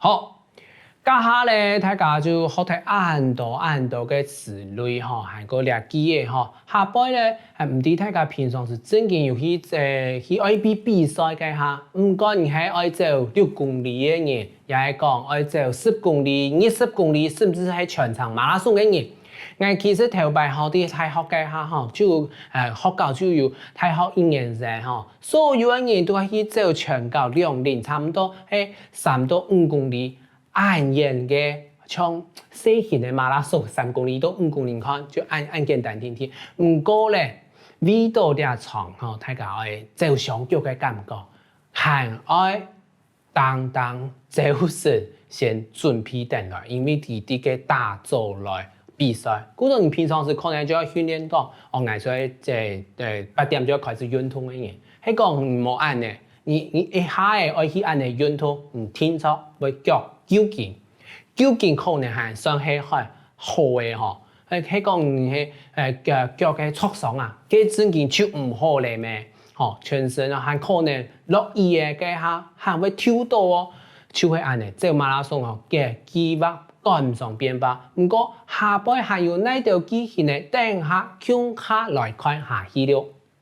好，接下來大家就學睇很多嘅詞類吼，還個倆記嘅吼。下擺咧係唔知大家平常是真嘅有去愛比賽嘅嚇，唔管你係愛走6公里嘅人，也係講愛走10公里、20公里，甚至係全場馬拉松嘅人。我其實頭擺好啲大學嘅嚇吼，就學校就有大學1年生吼，所有嘅人都係去走全校2年，差唔多係3到5公里。按遠嘅像細型嘅馬拉松3公里到5公里看就按簡單點點，唔過咧味道啲長吼，大家愛走上腳嘅感覺，還愛當走時先準備定來，因為弟弟嘅大組來比賽。古種你平常時可能就要訓練到，我嗌所以8點就要開始運動嘅人，係講唔好按咧，你一下嘅愛去按嘅運動，唔聽錯會腳。究竟可能係算係好嘅嗬，係講腳嘅挫傷啊，佢真件就唔好咧咩？嗬，全身啊，還可能落雨嘅嘅下，還會跳到哦，就會安尼走馬拉松哦，嘅計劃趕唔上變吧。不過下擺還有哪條機器呢？等下向下來看下去了。